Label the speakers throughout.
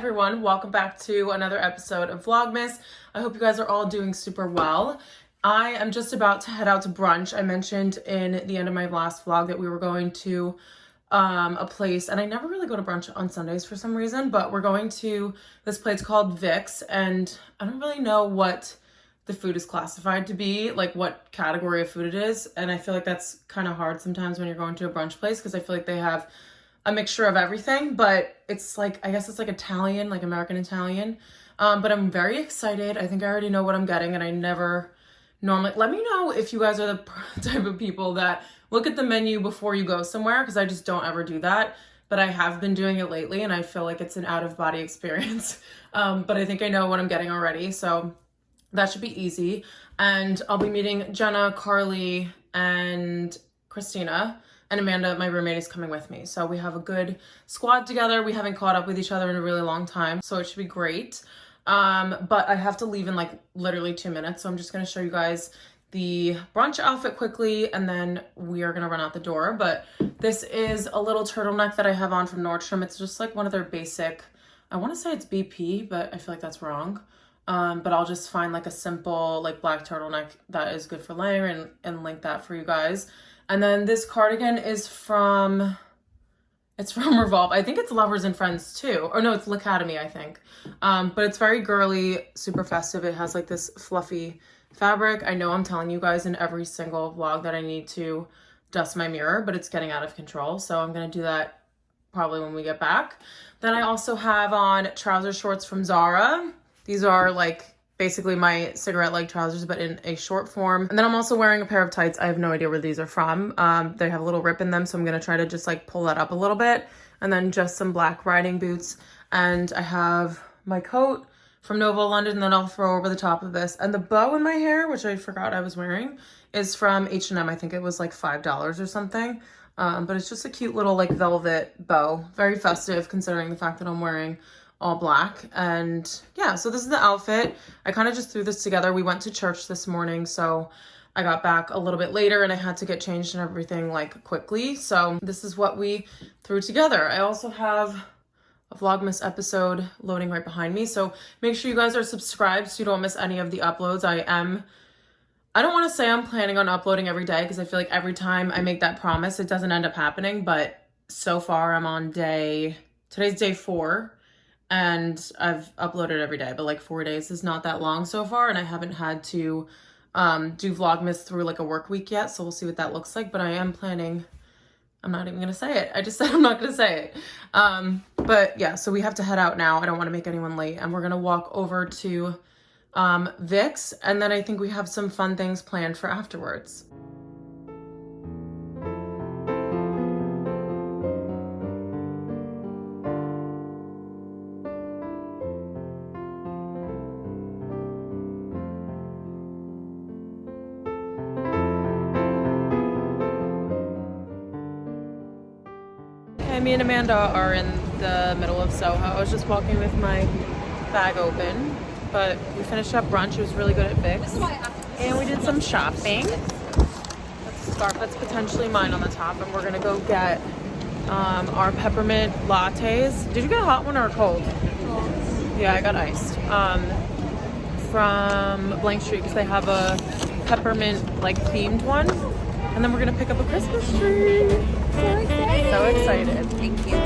Speaker 1: everyone, welcome back to another episode of Vlogmas. I hope you guys are all doing super well. I am just about to head out to brunch. I mentioned in the end of my last vlog that we were going to a place, and I never really go to brunch on Sundays for some reason, but we're going to this place called Vic's, and I don't really know what the food is classified to be, like what category of food it is, and I feel like that's kind of hard sometimes when you're going to a brunch place because I feel like they have a mixture of everything, but it's like, I guess it's like Italian, like American Italian. But I'm very excited. I think I already know what I'm getting, and I never normally, let me know if you guys are the type of people that look at the menu before you go somewhere, because I just don't ever do that. But I have been doing it lately, and I feel like it's an out-of-body experience. But I think I know what I'm getting already, so that should be easy. And I'll be meeting Jenna, Carly, and Christina. And Amanda, my roommate, is coming with me. So we have a good squad together. We haven't caught up with each other in a really long time, so it should be great. But I have to leave in like literally 2 minutes. So I'm just gonna show you guys the brunch outfit quickly, and then we are gonna run out the door. But this is a little turtleneck that I have on from Nordstrom. It's just like one of their basic, I wanna say it's BP, but I feel like that's wrong. But I'll just find like a simple like black turtleneck that is good for layering and link that for you guys. And then this cardigan is from Revolve. I think it's Lovers and Friends too. Or no, it's L'Academy, I think. But it's very girly, super festive. It has like this fluffy fabric. I know I'm telling you guys in every single vlog that I need to dust my mirror, but it's getting out of control. So I'm going to do that probably when we get back. Then I also have on trouser shorts from Zara. These are like basically my cigarette leg trousers, but in a short form. And then I'm also wearing a pair of tights. I have no idea where these are from. They have a little rip in them, so I'm gonna try to just like pull that up a little bit. And then just some black riding boots. And I have my coat from Nova London, and then I'll throw over the top of this. And the bow in my hair, which I forgot I was wearing, is from H&M. I think it was like $5 or something. But it's just a cute little like velvet bow. Very festive considering the fact that I'm wearing all black. And yeah, so this is the outfit. I kind of just threw this together. We went to church this morning, so I got back a little bit later and I had to get changed and everything like quickly. So this is what we threw together. I also have a Vlogmas episode loading right behind me, so make sure you guys are subscribed so you don't miss any of the uploads. I don't want to say I'm planning on uploading every day, because I feel like every time I make that promise, it doesn't end up happening. But so far I'm on today's day 4. And I've uploaded every day, but like 4 days is not that long so far. And I haven't had to do Vlogmas through like a work week yet. So we'll see what that looks like. But I am planning, I'm not even going to say it. I just said I'm not going to say it. But yeah, so we have to head out now. I don't want to make anyone late. And we're going to walk over to Vic's. And then I think we have some fun things planned for afterwards. Me and Amanda are in the middle of Soho. I was just walking with my bag open, but we finished up brunch. It was really good at Vic's. And we did some shopping. That's a scarf that's potentially mine on the top, and we're gonna go get our peppermint lattes. Did you get a hot one or a cold? Yeah, I got iced. From Blank Street, because they have a peppermint like themed one. And then we're gonna pick up a Christmas tree. So excited. So excited. Thank you.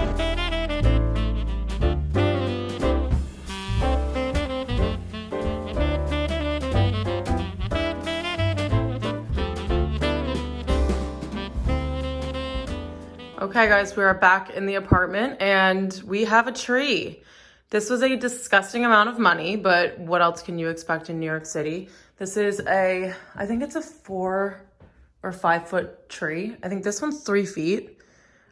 Speaker 1: Okay guys, we are back in the apartment and we have a tree. This was a disgusting amount of money, but what else can you expect in New York City? This is I think it's a 4 or 5 foot tree. I think this one's 3 feet.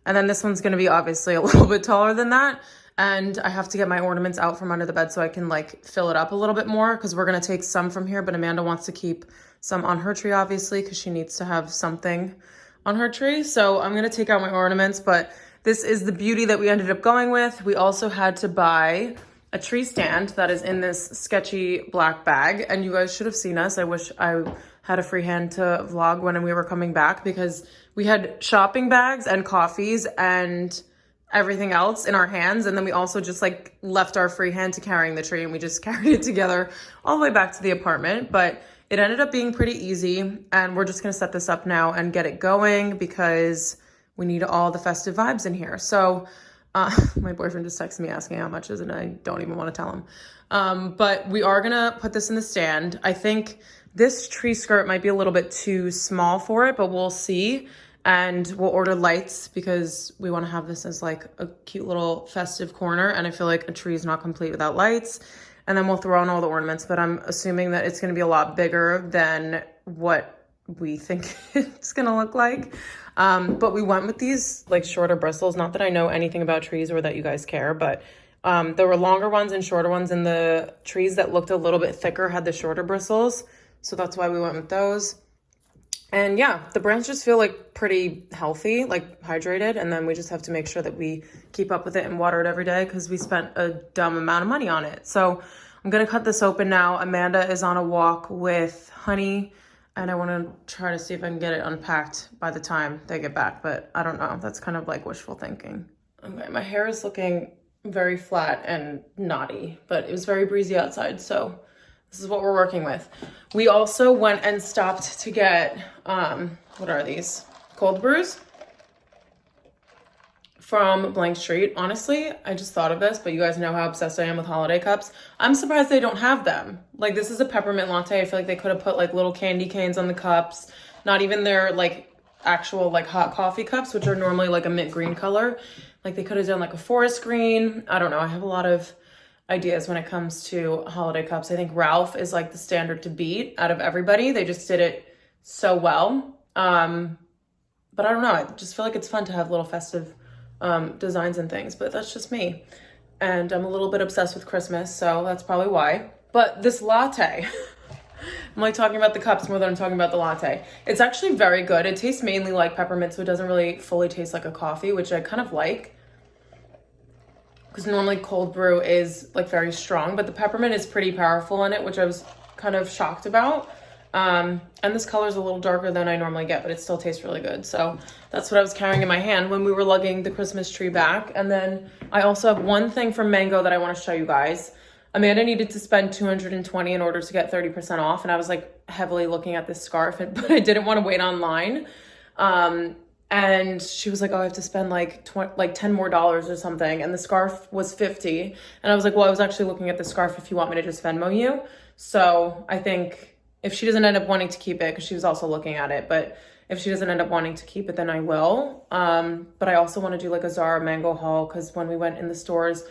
Speaker 1: And then this one's gonna be obviously a little bit taller than that. And I have to get my ornaments out from under the bed so I can like fill it up a little bit more, because we're gonna take some from here, but Amanda wants to keep some on her tree obviously, because she needs to have something on her tree. So I'm gonna take out my ornaments, but this is the beauty that we ended up going with. We also had to buy a tree stand that is in this sketchy black bag, and you guys should have seen us. I wish I had a free hand to vlog when we were coming back, because we had shopping bags and coffees and everything else in our hands. And then we also just like left our free hand to carrying the tree, and we just carried it together all the way back to the apartment. But it ended up being pretty easy, and we're just gonna set this up now and get it going because we need all the festive vibes in here. So my boyfriend just texted me asking how much is it, and I don't even want to tell him. But we are gonna put this in the stand. I think this tree skirt might be a little bit too small for it, but we'll see. And we'll order lights because we want to have this as like a cute little festive corner. And I feel like a tree is not complete without lights. And then we'll throw on all the ornaments, but I'm assuming that it's going to be a lot bigger than what we think it's going to look like. But we went with these like shorter bristles. Not that I know anything about trees or that you guys care, but there were longer ones and shorter ones, and the trees that looked a little bit thicker had the shorter bristles. So that's why we went with those. And yeah, the branches feel like pretty healthy, like hydrated. And then we just have to make sure that we keep up with it and water it every day because we spent a dumb amount of money on it. So I'm going to cut this open now. Amanda is on a walk with Honey, and I want to try to see if I can get it unpacked by the time they get back. But I don't know. That's kind of like wishful thinking. Okay, my hair is looking very flat and knotty, but it was very breezy outside, so this is what we're working with. We also went and stopped to get, what are these? Cold brews from Blank Street. Honestly, I just thought of this, but you guys know how obsessed I am with holiday cups. I'm surprised they don't have them. Like, this is a peppermint latte. I feel like they could have put like little candy canes on the cups. Not even their like actual like hot coffee cups, which are normally like a mint green color. Like, they could have done like a forest green. I don't know. I have a lot of ideas when it comes to holiday cups. I think Ralph is like the standard to beat out of everybody. They just did it so well. But I don't know. I just feel like it's fun to have little festive designs and things, but that's just me. And I'm a little bit obsessed with Christmas, so that's probably why. But this latte, I'm like talking about the cups more than I'm talking about the latte. It's actually very good. It tastes mainly like peppermint, so it doesn't really fully taste like a coffee, which I kind of like. Because normally cold brew is like very strong, but the peppermint is pretty powerful in it, which I was kind of shocked about. And this color is a little darker than I normally get, but it still tastes really good. So that's what I was carrying in my hand when we were lugging the Christmas tree back. And then I also have one thing from Mango that I want to show you guys. Amanda needed to spend $220 in order to get 30% off. And I was like heavily looking at this scarf, but I didn't want to wait online. And she was like, oh, I have to spend like $10 more or something. And the scarf was $50. And I was like, well, I was actually looking at the scarf if you want me to just Venmo you. So I think if she doesn't end up wanting to keep it, because she was also looking at it, but if she doesn't end up wanting to keep it, then I will. But I also want to do like a Zara Mango haul, because when we went in the stores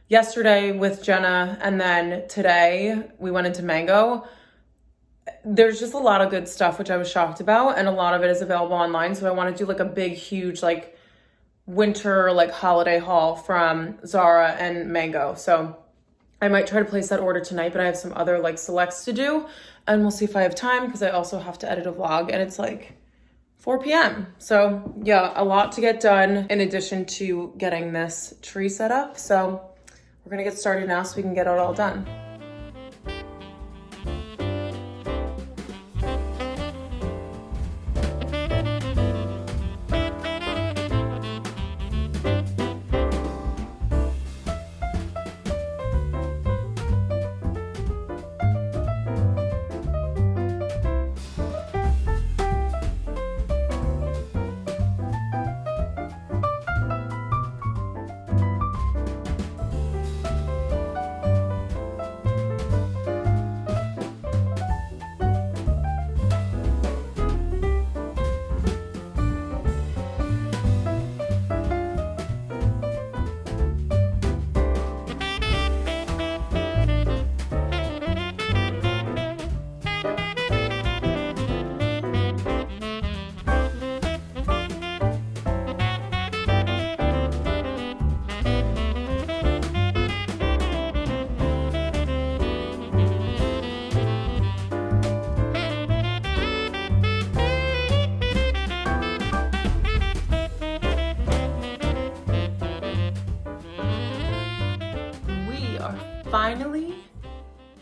Speaker 1: yesterday with Jenna and then today we went into Mango, there's just a lot of good stuff, which I was shocked about, and a lot of it is available online. So I want to do like a big, huge, like winter, like holiday haul from Zara and Mango. So I might try to place that order tonight, but I have some other like selects to do, and we'll see if I have time, because I also have to edit a vlog, and it's like 4 p.m. So yeah, a lot to get done in addition to getting this tree set up. So we're gonna get started now so we can get it all done.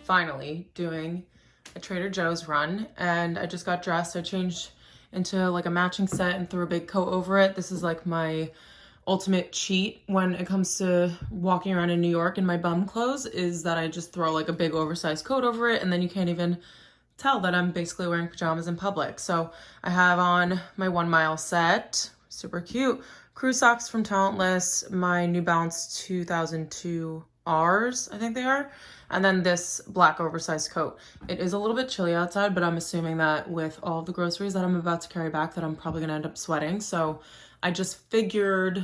Speaker 1: Finally doing a Trader Joe's run, and I just got dressed. I changed into like a matching set and threw a big coat over it. This is like my ultimate cheat when it comes to walking around in New York in my bum clothes is that I just throw like a big oversized coat over it, and then you can't even tell that I'm basically wearing pajamas in public. So I have on my 1 mile set, super cute, crew socks from Talentless, my New Balance 2002 R's, I think they are, and then this black oversized coat. It is a little bit chilly outside, but I'm assuming that with all the groceries that I'm about to carry back that I'm probably gonna end up sweating. So I just figured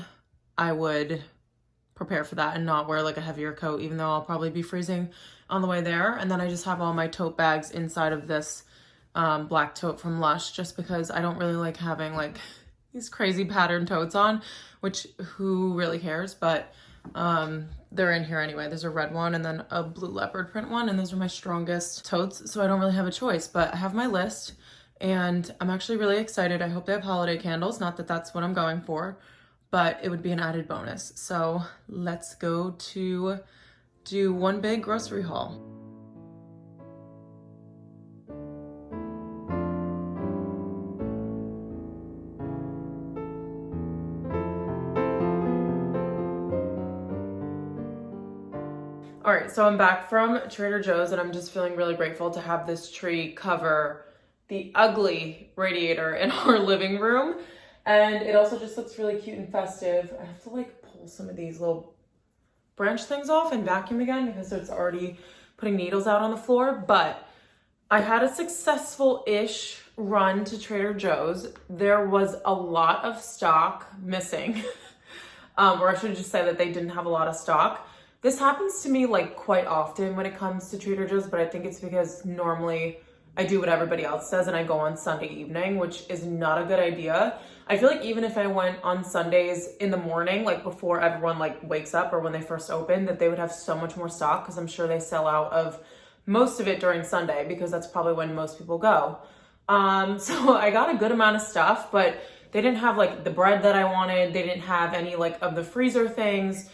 Speaker 1: I would prepare for that and not wear like a heavier coat, even though I'll probably be freezing on the way there. And then I just have all my tote bags inside of this black tote from Lush, just because I don't really like having like these crazy pattern totes on, which who really cares, but they're in here anyway. There's a red one and then a blue leopard print one, and those are my strongest totes, so I don't really have a choice. But I have my list and I'm actually really excited. I hope they have holiday candles, not that that's what I'm going for, but it would be an added bonus. So let's go to do one big grocery haul. All right, so I'm back from Trader Joe's and I'm just feeling really grateful to have this tree cover the ugly radiator in our living room. And it also just looks really cute and festive. I have to like pull some of these little branch things off and vacuum again because it's already putting needles out on the floor. But I had a successful-ish run to Trader Joe's. There was a lot of stock missing. Or I should just say that they didn't have a lot of stock. This happens to me like quite often when it comes to Trader Joe's, but I think it's because normally I do what everybody else does and I go on Sunday evening, which is not a good idea. I feel like even if I went on Sundays in the morning, like before everyone like wakes up or when they first open, that they would have so much more stock, because I'm sure they sell out of most of it during Sunday because that's probably when most people go. So I got a good amount of stuff, but they didn't have like the bread that I wanted. They didn't have any like of the freezer things.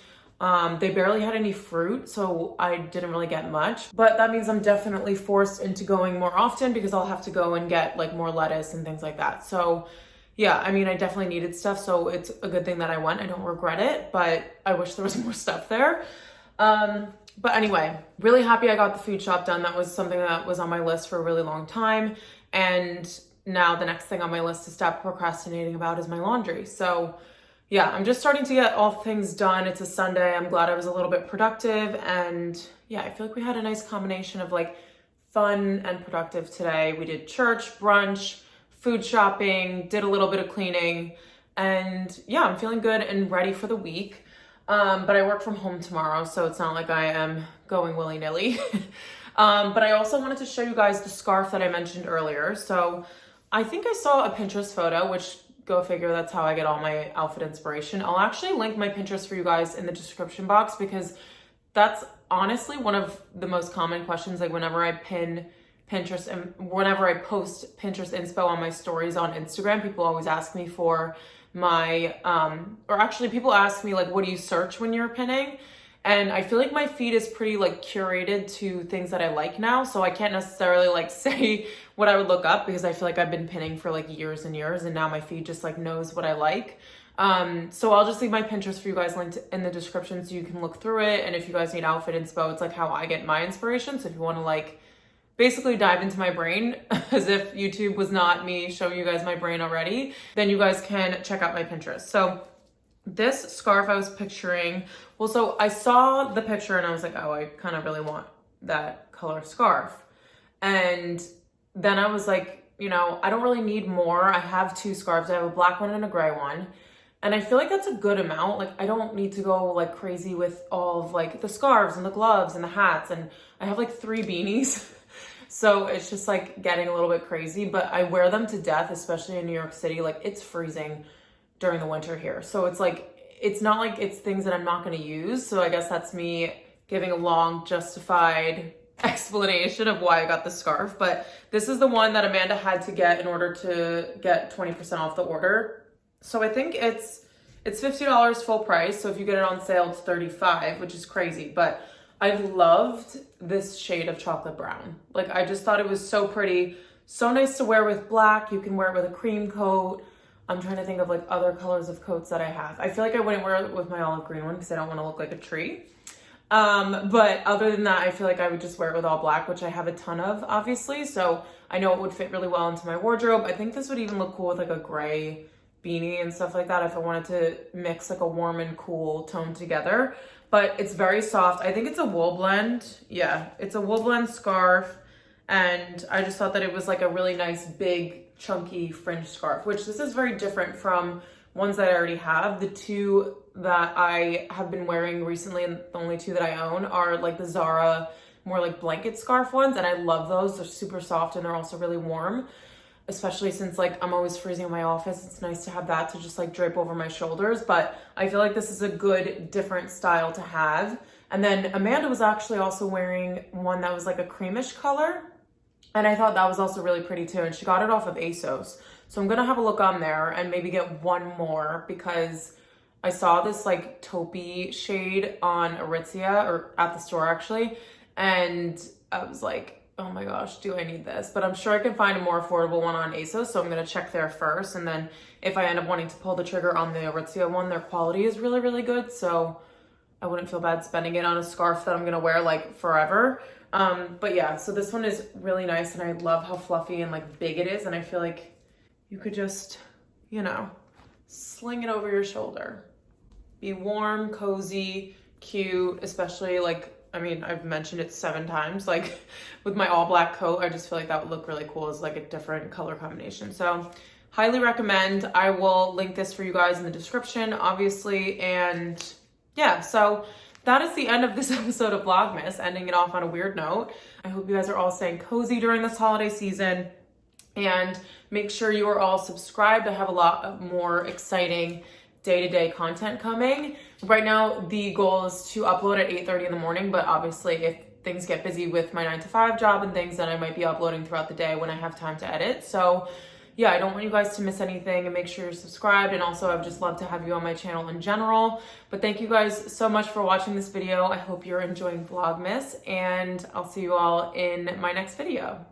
Speaker 1: They barely had any fruit, so I didn't really get much, but that means I'm definitely forced into going more often because I'll have to go and get like more lettuce and things like that. So yeah, I mean, I definitely needed stuff, so it's a good thing that I went. I don't regret it, but I wish there was more stuff there. But anyway, really happy I got the food shop done. That was something that was on my list for a really long time. And now the next thing on my list to stop procrastinating about is my laundry. So yeah, I'm just starting to get all things done. It's a Sunday. I'm glad I was a little bit productive. And yeah, I feel like we had a nice combination of like fun and productive today. We did church, brunch, food shopping, did a little bit of cleaning. And yeah, I'm feeling good and ready for the week. But I work from home tomorrow, so it's not like I am going willy-nilly. But I also wanted to show you guys the scarf that I mentioned earlier. So I think I saw a Pinterest photo, which go figure, that's how I get all my outfit inspiration. I'll actually link my Pinterest for you guys in the description box because that's honestly one of the most common questions. Like whenever I pin Pinterest and whenever I post Pinterest inspo on my stories on Instagram, people always ask me for my, or actually people ask me like, what do you search when you're pinning? And I feel like my feed is pretty like curated to things that I like now. So I can't necessarily like say what I would look up because I feel like I've been pinning for like years and years and now my feed just like knows what I like. So I'll just leave my Pinterest for you guys linked in the description so you can look through it. And if you guys need outfit inspo, it's like how I get my inspiration. So if you want to like basically dive into my brain as if YouTube was not me showing you guys my brain already, then you guys can check out my Pinterest. So this scarf I was picturing, well, so I saw the picture and I was like, oh, I kind of really want that color scarf. And then I was like, you know, I don't really need more. I have two scarves. I have a black one and a gray one. And I feel like that's a good amount. Like I don't need to go like crazy with all of like the scarves and the gloves and the hats. And I have like 3 beanies. So it's just like getting a little bit crazy, but I wear them to death, especially in New York City. Like it's freezing during the winter here. So it's like, it's not like it's things that I'm not going to use. So I guess that's me giving a long justified explanation of why I got the scarf. But this is the one that Amanda had to get in order to get 20% off the order. So I think it's $50 full price. So if you get it on sale, it's $35, which is crazy. But I loved this shade of chocolate brown. Like I just thought it was so pretty, so nice to wear with black. You can wear it with a cream coat. I'm trying to think of like other colors of coats that I have. I feel like I wouldn't wear it with my olive green one because I don't want to look like a tree. But other than that, I feel like I would just wear it with all black, which I have a ton of, obviously. So I know it would fit really well into my wardrobe. I think this would even look cool with like a gray beanie and stuff like that if I wanted to mix like a warm and cool tone together. But it's very soft. I think it's a wool blend. Yeah, it's a wool blend scarf. And I just thought that it was like a really nice, big, chunky fringe scarf, which this is very different from ones that I already have. The two that I have been wearing recently, and the only two that I own, are like the Zara more like blanket scarf ones, and I love those. They're super soft and they're also really warm, especially since like I'm always freezing in my office. It's nice to have that to just like drape over my shoulders, but I feel like this is a good different style to have. And then Amanda was actually also wearing one that was like a creamish color, and I thought that was also really pretty too, and she got it off of ASOS. So I'm gonna have a look on there and maybe get one more because I saw this like taupey shade on Aritzia, or at the store actually, and I was like, oh my gosh, do I need this? But I'm sure I can find a more affordable one on ASOS, so I'm gonna check there first, and then if I end up wanting to pull the trigger on the Aritzia one, their quality is really, really good, so I wouldn't feel bad spending it on a scarf that I'm gonna wear like forever. But yeah, so this one is really nice, and I love how fluffy and like big it is, and I feel like you could just, you know, sling it over your shoulder. Be warm, cozy, cute, especially like, I mean, I've mentioned it 7 times, like with my all black coat, I just feel like that would look really cool as like a different color combination. So highly recommend. I will link this for you guys in the description, obviously. And yeah, so that is the end of this episode of Vlogmas, ending it off on a weird note. I hope you guys are all staying cozy during this holiday season, and make sure you are all subscribed. I have a lot of more exciting day-to-day content coming. Right now, the goal is to upload at 8:30 in the morning, but obviously if things get busy with my 9-to-5 job and things, then I might be uploading throughout the day when I have time to edit. So yeah, I don't want you guys to miss anything, and make sure you're subscribed. And also, I would just love to have you on my channel in general. But thank you guys so much for watching this video. I hope you're enjoying Vlogmas, and I'll see you all in my next video.